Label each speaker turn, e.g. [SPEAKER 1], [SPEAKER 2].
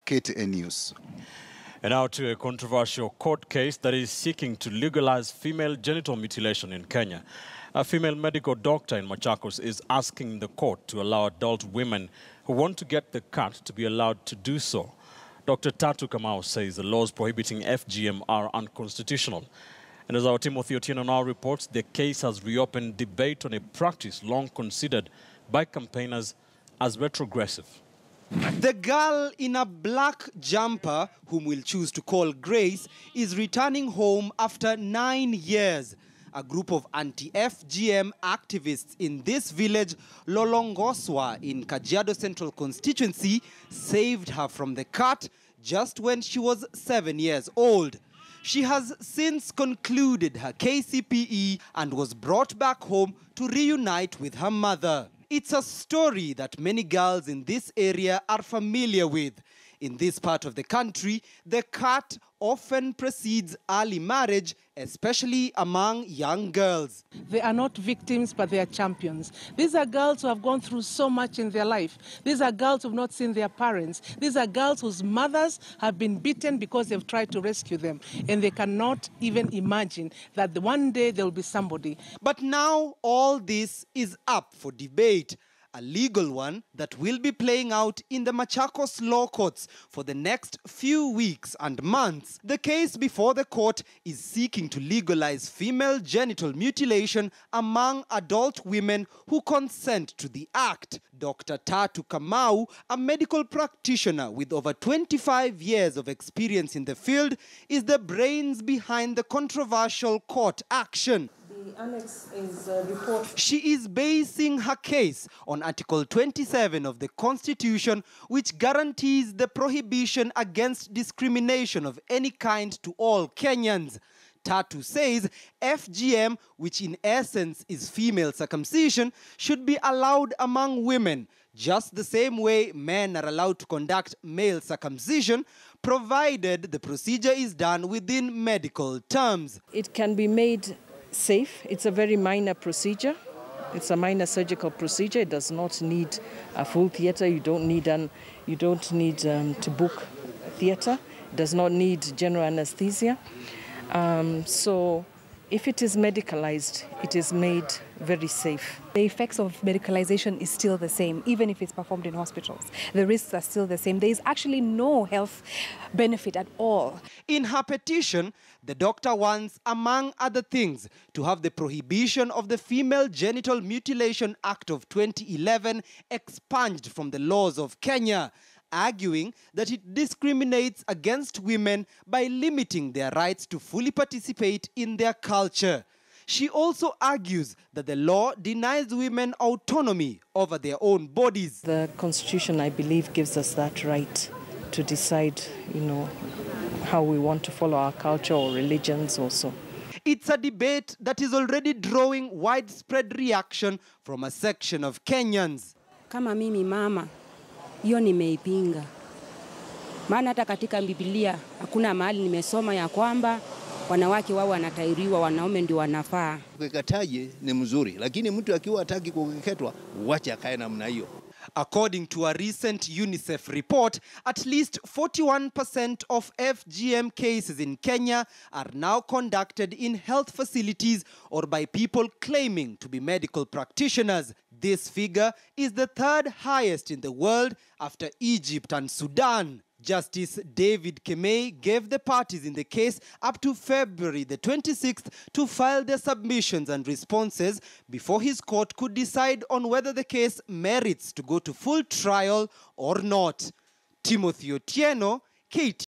[SPEAKER 1] KTN News.
[SPEAKER 2] And now to a controversial court case that is seeking to legalize female genital mutilation in Kenya. A female medical doctor in Machakos is asking the court to allow adult women who want to get the cut to be allowed to do so. Dr. Tatu Kamau says the laws prohibiting FGM are unconstitutional. And as our Timothy Otieno now reports, the case has reopened debate on a practice long considered by campaigners as retrogressive.
[SPEAKER 3] The girl in a black jumper, whom we'll choose to call Grace, is returning home after 9 years. A group of anti-FGM activists in this village, Lolongoswa, in Kajiado Central constituency, saved her from the cut just when she was 7 years old. She has since concluded her KCPE and was brought back home to reunite with her mother. It's a story that many girls in this area are familiar with. In this part of the country, the cut often precedes early marriage, especially among young girls.
[SPEAKER 4] They are not victims, but they are champions. These are girls who have gone through so much in their life. These are girls who have not seen their parents. These are girls whose mothers have been beaten because they've tried to rescue them. And they cannot even imagine that one day there will be somebody.
[SPEAKER 3] But now all this is up for debate. A legal one that will be playing out in the Machakos Law Courts for the next few weeks and months. The case before the court is seeking to legalize female genital mutilation among adult women who consent to the act. Dr. Tatu Kamau, a medical practitioner with over 25 years of experience in the field, is the brains behind the controversial court action.
[SPEAKER 4] The annex is a report.
[SPEAKER 3] She is basing her case on Article 27 of the Constitution, which guarantees the prohibition against discrimination of any kind to all Kenyans. Tatu says FGM, which in essence is female circumcision, should be allowed among women, just the same way men are allowed to conduct male circumcision, provided the procedure is done within medical terms.
[SPEAKER 5] It can be made safe. It's a very minor procedure. It's a minor surgical procedure. It does not need a full theater. You don't need to book a theater. It does not need general anesthesia. So if it is medicalized, it is made very safe.
[SPEAKER 6] The effects of medicalization is still the same, even if it's performed in hospitals. The risks are still the same. There is actually no health benefit at all.
[SPEAKER 3] In her petition, the doctor wants, among other things, to have the prohibition of the Female Genital Mutilation Act of 2011 expunged from the laws of Kenya, arguing that it discriminates against women by limiting their rights to fully participate in their culture. She also argues that the law denies women autonomy over their own bodies.
[SPEAKER 5] The Constitution, I believe, gives us that right to decide, how we want to follow our culture or religions also.
[SPEAKER 3] It's a debate that is already drawing widespread reaction from a section of Kenyans.
[SPEAKER 7] Kama mimi mama, hiyo nimeipinga. Maana hata katika Biblia hakuna mahali nimesoma ya kwamba wanawake wao wanatairiwa, wanaume ndio wanafaa.
[SPEAKER 8] Kukeketaje ni mzuri, lakini mtu akiwa hataki kukeketwa, wacha akae namna hiyo.
[SPEAKER 3] According to a recent UNICEF report, at least 41% of FGM cases in Kenya are now conducted in health facilities or by people claiming to be medical practitioners. This figure is the third highest in the world after Egypt and Sudan. Justice David Kemei gave the parties in the case up to February the 26th to file their submissions and responses before his court could decide on whether the case merits to go to full trial or not. Timothy Otieno, KT.